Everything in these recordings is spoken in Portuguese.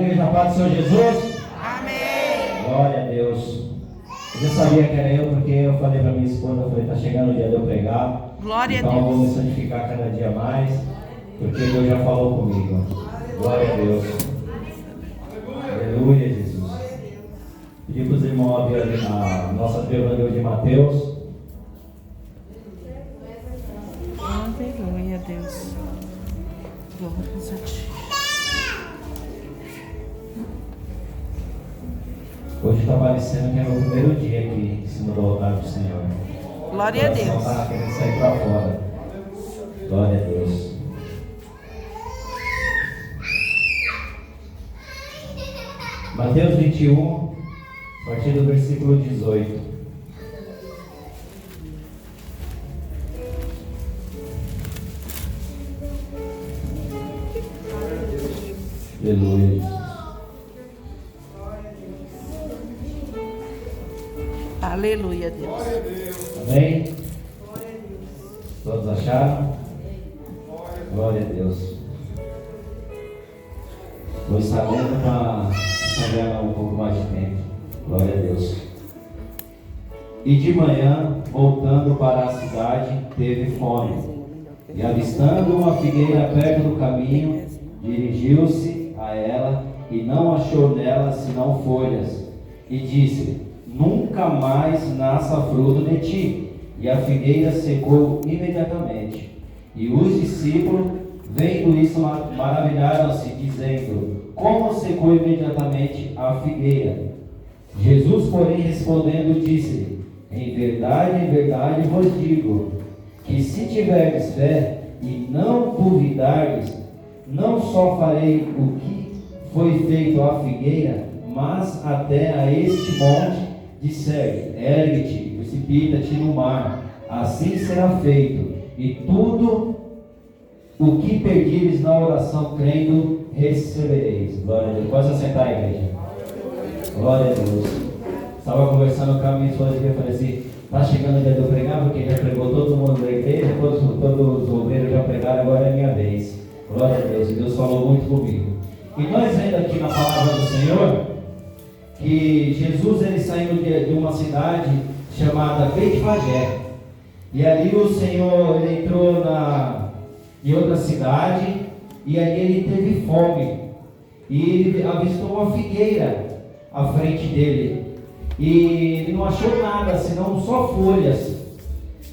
igreja, paz do Senhor Jesus. Amém. Glória a Deus. Eu já sabia que era eu, porque eu falei para minha esposa, eu falei, está chegando o dia de eu pregar. Glória então a Deus. eu vou me santificar cada dia mais, porque Deus já falou comigo. Glória a Deus. Aleluia, Jesus. Pedi para os irmãos abrir a nossa Evangelho de Mateus. Aleluia, Deus. Glórias a Ti. Hoje está parecendo que é o meu primeiro dia aqui em cima do altar do Senhor. Glória a Deus. Está querendo sair para fora. Glória a Deus. Mateus 21, a partir do versículo 18. Aleluia, Jesus. Aleluia, Deus. Amém? Todos acharam? Glória a Deus. Vou estar lendo para ganhar um pouco mais de tempo. Glória a Deus. E de manhã, voltando para a cidade, teve fome. E avistando uma figueira perto do caminho, dirigiu-se a ela e não achou nela senão folhas. E disse: nunca mais nasça fruto de ti. E a figueira secou imediatamente. E os discípulos, vendo isso, maravilharam-se, dizendo: como secou imediatamente a figueira? Jesus, porém, respondendo, disse-lhe: em verdade vos digo, que se tiverdes fé e não duvidardes, não só farei o que foi feito à figueira, mas até a este monte disser: ergue-te, precipita-te no mar, assim será feito. E tudo o que pedires na oração, crendo, recebereis. Glória a Deus. Pode se sentar, igreja. Glória a Deus. Estava conversando com a minha esposa e eu falei assim: está chegando o dia de eu pregar, porque já pregou todo mundo da igreja, todos os obreiros já pregaram, agora é minha vez. Glória a Deus. E Deus falou muito comigo. E nós vendo aqui na palavra do Senhor que Jesus, ele saindo de uma cidade chamada Betfagé, e ali o Senhor, ele entrou em outra cidade, e ali ele teve fome, e ele avistou uma figueira à frente dele, e ele não achou nada senão só folhas.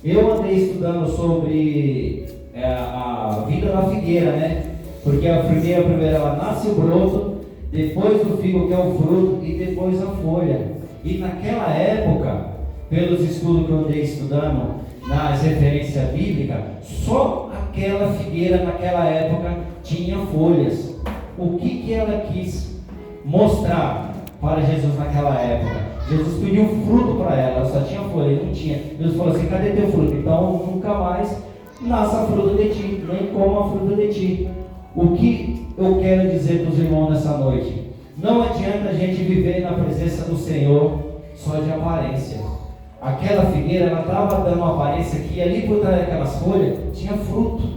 Eu andei estudando sobre a vida da figueira, né? Porque a primeira ela nasce o broto, depois o figo, que é o fruto, e depois a folha. E naquela época, pelos estudos que eu andei estudando nas referências bíblicas, só aquela figueira naquela época tinha folhas. O que ela quis mostrar para Jesus naquela época? Jesus pediu fruto para ela só tinha folha, ele não tinha. Jesus falou assim: cadê teu fruto? Então nunca mais nasça fruto de ti, nem coma fruto de ti. O que eu quero dizer para os irmãos nessa noite? Não adianta a gente viver na presença do Senhor só de aparência. Aquela figueira, ela estava dando uma aparência que ali por trás daquelas folhas tinha fruto,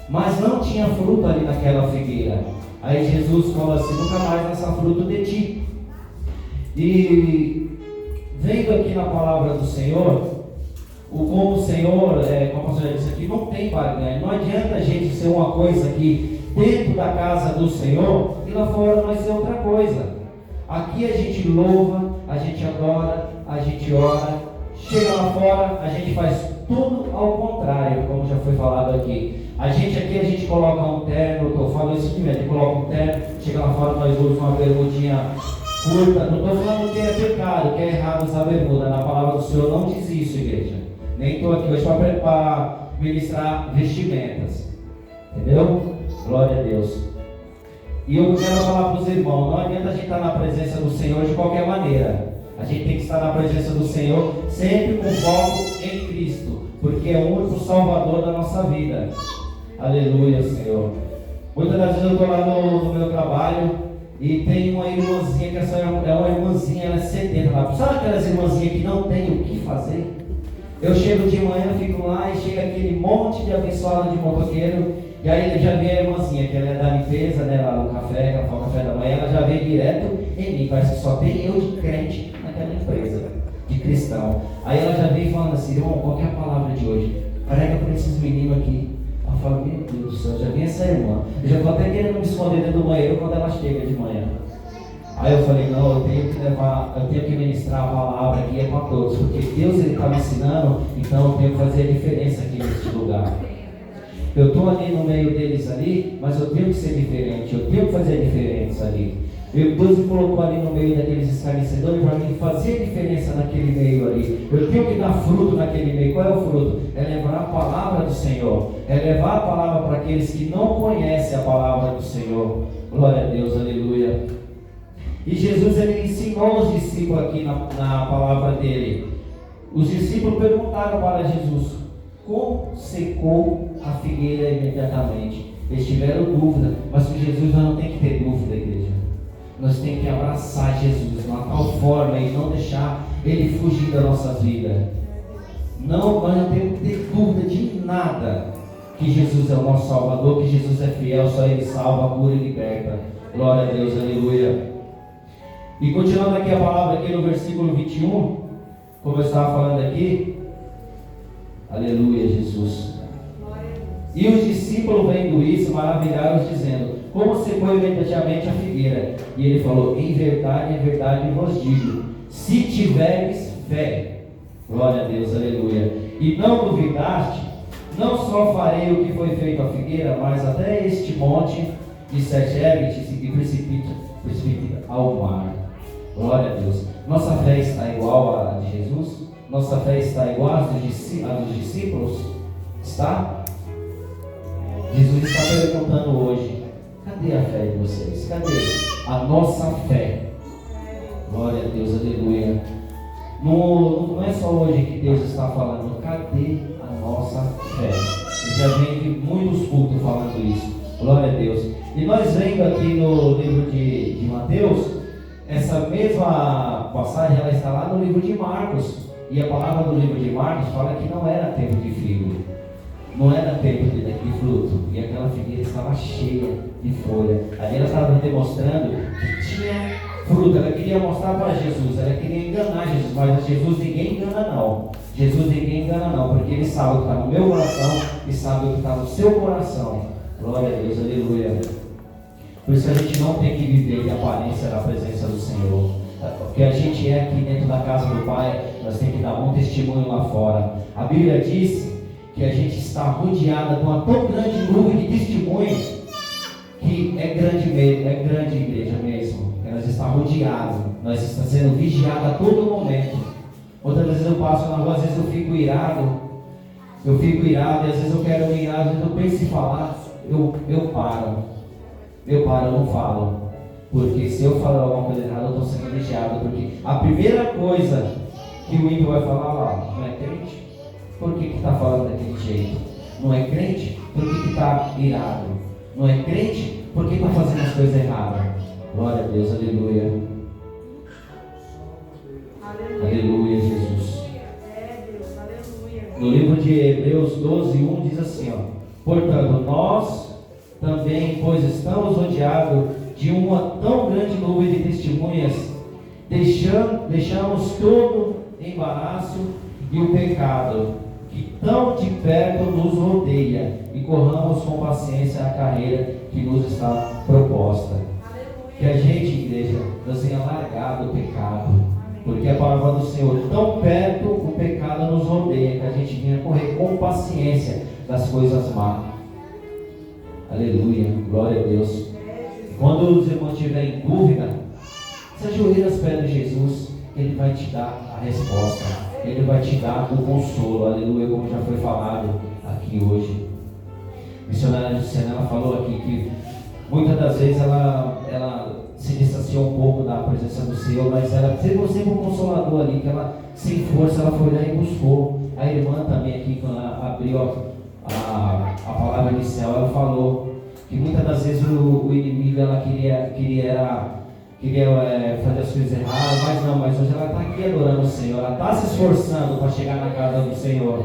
mas não tinha fruto ali naquela figueira. Aí Jesus falou assim: nunca mais nasça fruto de ti. E vendo aqui na palavra do Senhor, como o Senhor, como a pastora disse aqui, não tem barganha. Não adianta a gente ser uma coisa aqui dentro da casa do Senhor e lá fora nós ser outra coisa. Aqui a gente louva, a gente adora, a gente ora. Chega lá fora, a gente faz tudo ao contrário, como já foi falado aqui. A gente coloca um terno, eu falo isso aqui mesmo, a gente coloca um terno, chega lá fora, nós usamos uma bermudinha curta. Não estou falando que é pecado, que é errado usar bermuda. Na palavra do Senhor não diz isso, igreja. Nem estou aqui hoje para ministrar vestimentas. Entendeu? Glória a Deus. E eu quero falar para os irmãos: não adianta a gente estar na presença do Senhor de qualquer maneira. A gente tem que estar na presença do Senhor sempre com foco em Cristo, porque é o único Salvador da nossa vida. Aleluia, Senhor. Muitas das vezes eu estou lá no meu trabalho e tem uma irmãzinha, que essa é uma irmãzinha, ela é sedenta lá. Sabe aquelas irmãzinhas que não tem o que fazer? Eu chego de manhã, fico lá e chega aquele monte de abençoado de motoqueiro E aí ele já vê a irmãzinha, que ela é da limpeza, né, lá no café, que ela fala café da manhã, ela já vê direto em mim. Parece que só tem eu de crente naquela empresa, de cristão. Aí ela já vem falando assim: irmão, qual que é a palavra de hoje? Prega para esses meninos aqui. Eu falo: meu Deus do céu, já vem essa irmã. Eu já estou até querendo me esconder dentro do banheiro quando ela chega de manhã. Aí eu falei: não, eu tenho que ministrar a palavra aqui, é para todos, porque Deus está me ensinando, então eu tenho que fazer a diferença aqui neste lugar. Eu estou ali no meio deles ali, mas eu tenho que ser diferente, eu tenho que fazer a diferença ali. Deus me colocou ali no meio daqueles escarnecedores para mim fazer a diferença naquele meio ali. Eu tenho que dar fruto naquele meio. Qual é o fruto? É levar a palavra do Senhor, é levar a palavra para aqueles que não conhecem a palavra do Senhor. Glória a Deus, aleluia. E Jesus, ele ensinou os discípulos aqui na palavra dele. Os discípulos perguntaram para Jesus: como secou a figueira imediatamente? Eles tiveram dúvida, mas com Jesus nós não tem que ter dúvida, igreja. Nós temos que abraçar Jesus de uma tal forma e não deixar ele fugir da nossa vida. Não, nós não temos que ter dúvida de nada, que Jesus é o nosso Salvador, que Jesus é fiel, só Ele salva, cura e liberta. Glória a Deus, aleluia. E continuando aqui a palavra, aqui no versículo 21, como eu estava falando aqui, aleluia, Jesus. E os discípulos, vendo isso, maravilharam, dizendo: como secou imediatamente a figueira? E ele falou: em verdade vos digo, se tiveres fé, glória a Deus, aleluia, e não duvidaste, não só farei o que foi feito à figueira, mas até este monte de Sete e precipita ao mar. Glória a Deus. Nossa fé está igual à de Jesus? Nossa fé está igual à dos discípulos? Está? Jesus está perguntando hoje: cadê a fé de vocês? Cadê a nossa fé? Glória a Deus, aleluia. Não é só hoje que Deus está falando, cadê a nossa fé? Eu já vem de muitos cultos falando isso. Glória a Deus. E nós vendo aqui no livro de Mateus, essa mesma passagem ela está lá no livro de Marcos. E a palavra do livro de Marcos fala que não era tempo de figo, não era tempo de fruto, e aquela figueira estava cheia de folha. Ali ela estava demonstrando que tinha fruto. Ela queria mostrar para Jesus, ela queria enganar Jesus, mas Jesus ninguém engana não. Jesus ninguém engana não, porque Ele sabe o que está no meu coração e sabe o que está no seu coração. Glória a Deus, aleluia. Por isso que a gente não tem que viver de aparência na presença do Senhor. Porque a gente é aqui dentro da casa do Pai, nós temos que dar um testemunho lá fora. A Bíblia diz que a gente está rodeada de uma tão grande nuvem de testemunhos, que é grande igreja mesmo. Nós estamos rodeados, nós estamos sendo vigiados a todo momento. Outras vezes eu passo na rua, às vezes eu fico irado, e às vezes eu quero me irar, às vezes eu penso em falar, eu paro, eu não falo. Porque se eu falar alguma coisa errada, eu estou sendo vigiado. Porque a primeira coisa que o ímpio vai falar lá: não é crente? Por que está falando daquele jeito? Não é crente? Por que está irado? Não é crente? Por que está fazendo as coisas erradas? Glória a Deus, aleluia. Aleluia, Jesus. No livro de Hebreus 12:1 diz assim: portanto, nós também, pois estamos rodeados de uma tão grande nuvem de testemunhas, deixamos todo embaraço e o pecado que tão de perto nos rodeia, e corramos com paciência a carreira que nos está proposta. Que a gente, igreja, nós tenha largado o pecado, porque a palavra do Senhor, tão perto o pecado nos rodeia, que a gente venha correr com paciência das coisas más. Aleluia, glória a Deus. Quando os irmãos estiverem em dúvida, se ajoelhe aos pés de Jesus, Ele vai te dar a resposta, Ele vai te dar o consolo, aleluia, como já foi falado aqui hoje. A missionária Luciana, ela falou aqui que muitas das vezes ela se distanciou um pouco da presença do Senhor, mas ela teve sempre um consolador ali, que ela, sem força, ela foi lá e buscou. A irmã também aqui, quando ela abriu a palavra inicial, ela falou que muitas das vezes o inimigo ela queria fazer as coisas erradas, mas hoje ela está aqui adorando o Senhor, ela está se esforçando para chegar na casa do Senhor.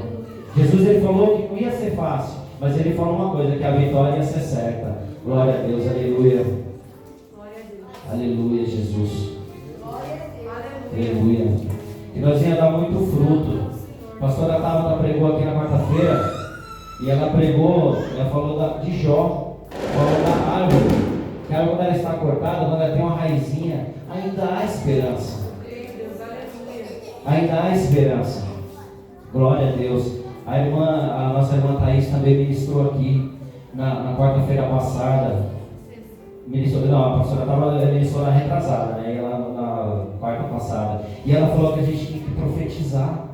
Jesus ele falou que não ia ser fácil, Mas ele fala uma coisa, que a vitória ia ser certa. Glória a Deus, aleluia. Aleluia, Jesus. Aleluia. E nós ia dar muito fruto. A pastora Tabata pregou aqui na quarta-feira. E ela pregou, ela falou de Jó. Falou da árvore. Que a árvore, quando ela está cortada, quando ela tem uma raizinha, ainda há esperança. Ainda há esperança. Glória a Deus. A nossa irmã Thaís também ministrou aqui na quarta-feira passada. A pastora estava ministrou na retrasada, né? Ela na quarta passada. E ela falou que a gente tem que profetizar.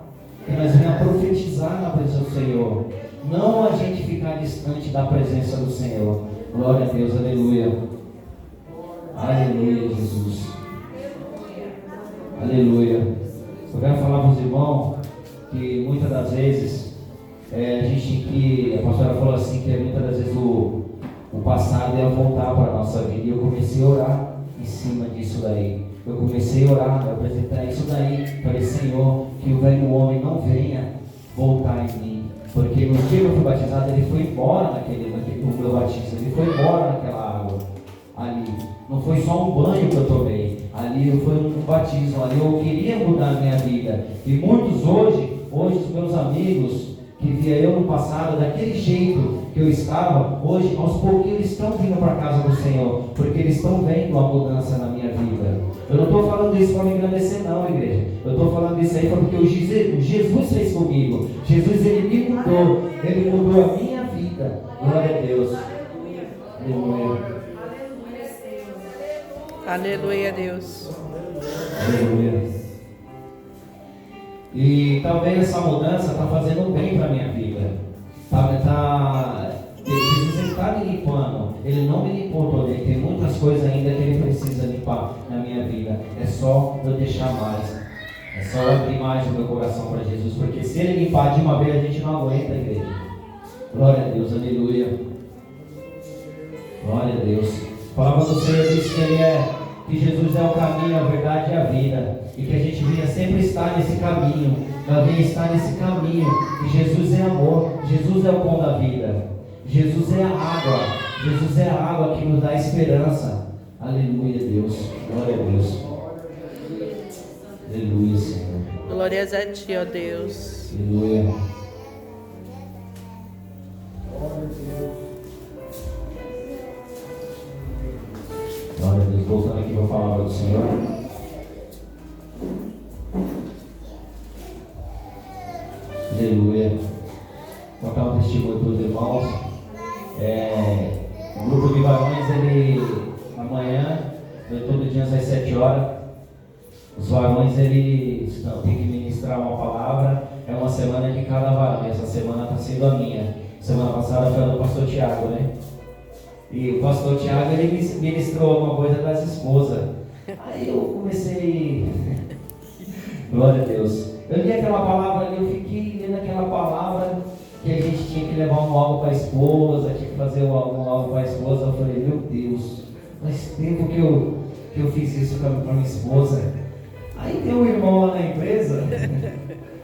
Que nós venhamos profetizar na presença do Senhor. Não a gente ficar distante da presença do Senhor. Glória a Deus, aleluia. Aleluia, Jesus. Aleluia. Eu quero falar para os irmãos que muitas das vezes a gente tem que. A pastora falou assim que muitas das vezes o passado ia voltar para a nossa vida. E eu comecei a orar em cima disso daí. Eu comecei a orar, a apresentar isso daí. Falei, Senhor, que o velho homem não venha voltar em mim. Porque no dia que eu fui batizado, ele foi embora no meu batismo. Ele foi embora naquela água. Ali. Não foi só um banho que eu tomei. Ali foi um batismo. Ali eu queria mudar a minha vida. E muitos hoje os meus amigos que via eu no passado, daquele jeito que eu estava, hoje, aos pouquinhos, eles estão vindo para a casa do Senhor, porque eles estão vendo a mudança na minha vida. Eu não estou falando isso para me engrandecer, não, igreja. Eu estou falando isso aí porque o Jesus fez comigo. Jesus, ele me mudou. Ele mudou a minha vida. Glória a Deus. Aleluia. Aleluia, Deus. Aleluia. E talvez essa mudança está fazendo bem para a minha vida. Jesus está me limpando. Ele não me limpou todo. Ele tem muitas coisas ainda que ele precisa limpar na minha vida. É só eu deixar mais. É só eu abrir mais o meu coração para Jesus. Porque se ele limpar de uma vez, a gente não aguenta, igreja. Glória a Deus, aleluia. Glória a Deus. A palavra do Senhor diz que Jesus é o caminho, a verdade e a vida. E que a gente venha sempre estar nesse caminho. Nós venha estar nesse caminho. E Jesus é amor. Jesus é o pão da vida. Jesus é a água. Jesus é a água que nos dá esperança. Aleluia, Deus. Glória a Deus. Aleluia, Senhor. Glórias a Ti, ó Deus. Aleluia. Glória a Deus. Voltando aqui para a palavra do Senhor. Aleluia. Vou contar um testemunho para os irmãos. O grupo de varões, amanhã, todo dia às 7 horas, os varões eles têm que ministrar uma palavra. É uma semana de cada varão. Essa semana está sendo a minha. Semana passada foi a do pastor Tiago, né? E o pastor Tiago, ele ministrou uma coisa das esposas. Aí eu comecei. Glória a Deus. Eu li aquela palavra ali, eu fiquei lendo aquela palavra que a gente tinha que levar um algo para a esposa, tinha que fazer um algo para a esposa. Eu falei, meu Deus, faz tempo que eu fiz isso para minha esposa. Aí tem um irmão lá na empresa,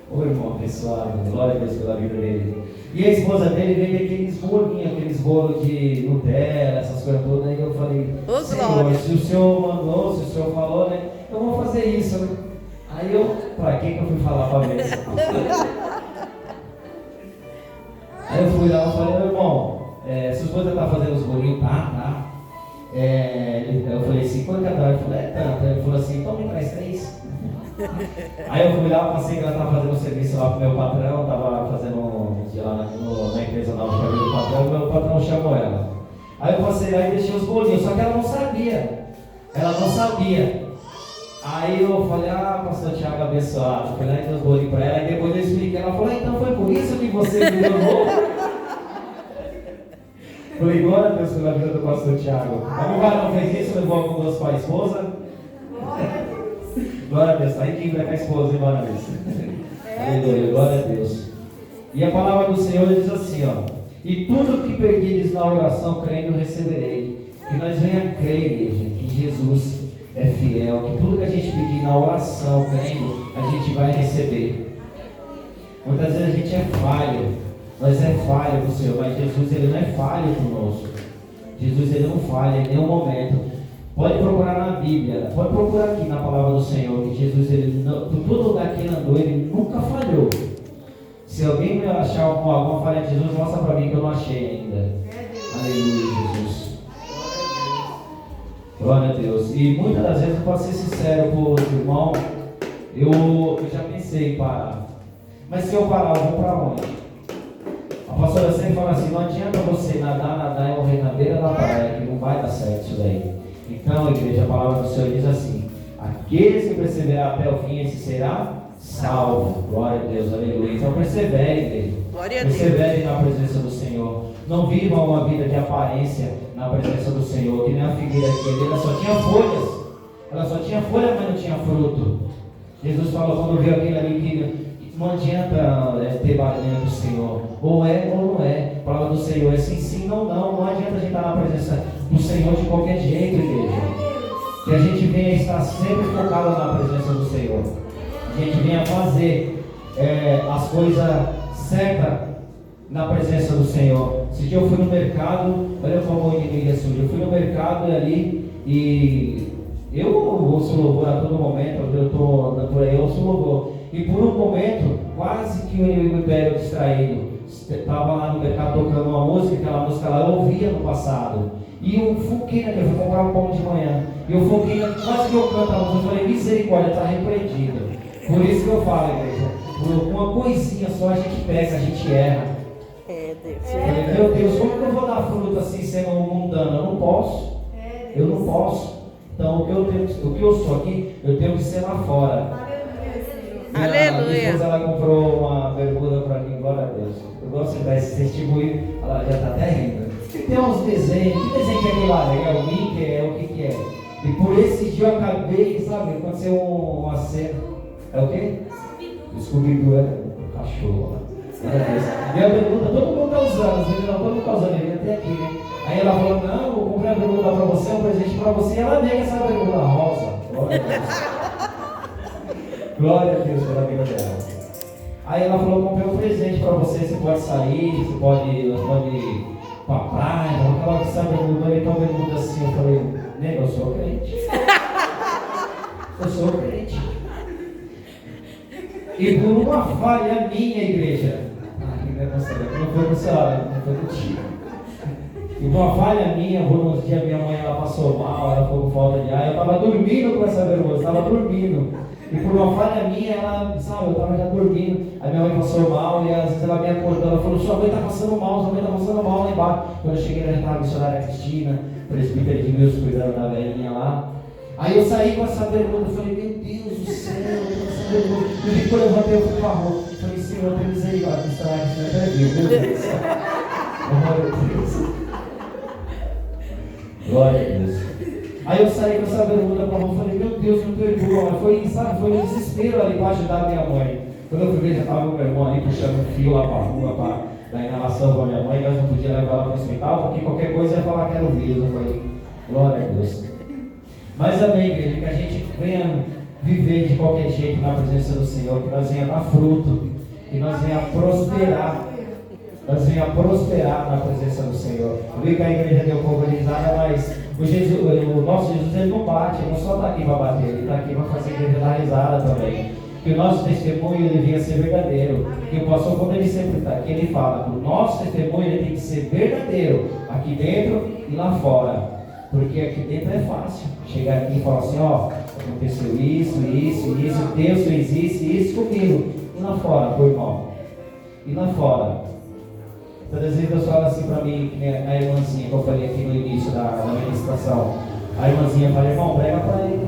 ô irmão abençoado, glória a Deus pela vida dele. E a esposa dele vende aqueles bolinhos, aqueles bolos de Nutella, essas coisas todas. Aí eu falei, Senhor, se o Senhor mandou, se o Senhor falou, né, eu vou fazer isso, né? Aí pra que eu fui falar pra mesa? Aí eu fui lá e falei, meu irmão, sua esposa tá fazendo os bolinhos? Tá. Eu falei assim, quanto que ela? Ele falou, tanto. Ele falou assim, então me traz 3. Aí eu fui lá, passei que ela estava fazendo um serviço lá pro meu patrão, estava fazendo um dia lá na empresa nova para o patrão, e meu patrão chamou ela. Aí eu passei lá e deixei os bolinhos, só que ela não sabia. Aí eu falei, pastor Tiago abençoado. Fui lá e dei os bolinhos para ela, e depois eu expliquei. Ela falou, então foi por isso que você me levou? Falei, glória a Deus pela vida do pastor Tiago. Como o varão fez isso, levou algum doce para a esposa? Glória a Deus, está aí quem vai com a esposa, hein, glória a Deus. Aleluia, glória a Deus. E a palavra do Senhor diz assim, e tudo que perdides na oração, crendo, receberei. Que nós venha crer, igreja, que Jesus é fiel, que tudo que a gente pedir na oração, crendo, a gente vai receber. Muitas vezes a gente é falho, Nós é falha com o Senhor, mas Jesus ele não é falho conosco. Jesus ele não falha em nenhum momento. Pode procurar na Bíblia, pode procurar aqui na palavra do Senhor, que Jesus, ele, por todo lugar que ele andou, ele nunca falhou. Se alguém achar alguma falha de Jesus, mostra para mim que eu não achei ainda. Aleluia, Jesus. Glória a Deus. E muitas das vezes, para ser sincero com o irmão, eu já pensei em parar. Mas se eu parar, eu vou para onde? A pastora sempre fala assim, não adianta você nadar e morrer na beira da praia, que não vai dar certo isso daí. Então, igreja, a palavra do Senhor diz assim, aqueles que perseverar até o fim, esse será salvo. Glória a Deus, aleluia. Então persevere, igreja. Persevere na presença do Senhor. Não viva uma vida de aparência na presença do Senhor, que nem a figueira aqui, ela só tinha folhas. Ela só tinha folha, mas não tinha fruto. Jesus falou quando viu aquele ali que não adianta ter barganha do Senhor. Ou é ou não é. A palavra do Senhor é sim, não. Não adianta a gente estar na presença do Senhor de qualquer jeito, igreja. Que a gente venha estar sempre focado na presença do Senhor. A gente venha fazer as coisas certas na presença do Senhor. Esse dia eu fui no mercado, olha como o inimigo é sujo. Eu fui no mercado ali e eu ouço louvor a todo momento, eu estou andando por aí, eu ouço louvor. E por um momento, quase que o inimigo me pega distraído. Estava lá no mercado tocando uma música, aquela música lá eu ouvia no passado. E eu foquei naquilo, eu fui comprar um pão de manhã. E eu foquei naquilo, quase que eu canto a música, eu falei, misericórdia, está repreendido. Por isso que eu falo, igreja, por uma coisinha só a gente pega, a gente erra. Meu Deus, como que eu vou dar fruta assim sendo mundano? Eu não posso. Eu não posso. Então o que eu sou aqui, eu tenho que ser lá fora. Aleluia. Minha esposa, ela comprou uma bermuda para mim, glória a Deus. Eu gosto de dar esse testemunho, ela já está até rindo. Tem uns desenhos, que desenho que é aquele lá? É o Mickey, é o que é? E por esse dia eu acabei, sabe, aconteceu uma cena. É o quê? Scooby-Doo, é cachorro lá. E a bermuda, todo mundo está usando, todo mundo está usando, ele até aqui, né? Aí ela falou, não, eu comprei a bermuda para você, um presente para você, e ela veio essa bermuda rosa. Glória a Deus. Glória a Deus pela vida dela. Aí ela falou, eu comprei um presente para você, você pode sair, você pode ir para a praia, ela falou que essa bermuda, então a bermuda assim, eu falei, nego, eu sou crente. Eu sou crente. E por uma falha minha, igreja, não foi com a senhora, não foi contigo. E por uma falha minha, por uns dias minha mãe ela passou mal, ela ficou com falta de ar, eu estava dormindo com essa bermuda, estava dormindo. E por uma falha minha, ela, sabe, eu estava já dormindo, aí minha mãe passou mal e às vezes ela me acordou, ela falou, sua mãe está passando mal, sua mãe está passando mal lá embaixo. Quando eu cheguei, ela já estava a missionária Cristina, presbítera de Deus, cuidando da velhinha lá. Aí eu saí com essa bermuda, eu falei, meu Deus do céu, essa bermuda. E depois eu levantei, eu fui para a rua, eu falei, Senhor, tem misericórdia, missionária Cristina, meu Deus do céu. Glória a Deus. Glória a Deus. Aí eu saí com essa bermuda para a rua, eu falei, meu Deus, me perdoa. Foi um desespero ali para ajudar a minha mãe. Quando eu fui ver, já estava o meu irmão ali puxando um fio lá para a rua, para dar inalação para a minha mãe, nós não podíamos levar ela para o hospital, porque qualquer coisa ia falar que era o vírus. Eu falei, glória a Deus. Mas amém, igreja, que a gente venha viver de qualquer jeito na presença do Senhor, que nós venha dar fruto, que nós venha prosperar. Nós venha prosperar na presença do Senhor. Eu vi que a igreja deu pouco organizada, mas o nosso Jesus ele não bate, ele não só está aqui para bater, ele está aqui para fazer a igreja dar risada também. Que o nosso testemunho ele venha ser verdadeiro. Que o pastor, quando ele sempre está aqui, ele fala que o nosso testemunho ele tem que ser verdadeiro, aqui dentro e lá fora. Porque aqui dentro é fácil. Chegar aqui e falar assim, ó, aconteceu isso, Deus fez isso comigo. E lá fora, meu irmão. E lá fora. Todas as vezes Deus fala assim para mim, a irmãzinha que eu falei aqui no início da ministração. A irmãzinha fala, irmão, prega para ele.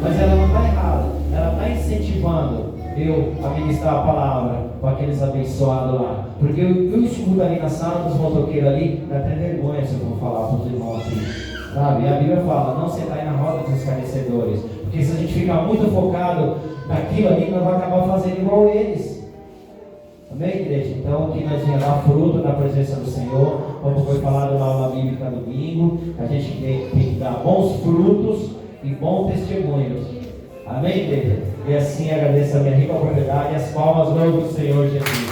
Mas ela não está errada. Ela está incentivando eu a ministrar a palavra para aqueles abençoados lá. Porque eu escuto ali na sala dos motoqueiros ali, dá até vergonha se eu vou falar para os irmãos assim. Sabe? E a Bíblia fala, não sentai na roda dos escarnecedores. Porque se a gente ficar muito focado naquilo ali, nós vamos acabar fazendo igual eles. Amém, igreja? Então, que nós venhamos dar fruto na presença do Senhor, como foi falado na aula bíblica domingo, a gente tem que dar bons frutos e bons testemunhos. Amém, igreja? E assim agradeço a minha rica oportunidade e as palmas do Senhor Jesus.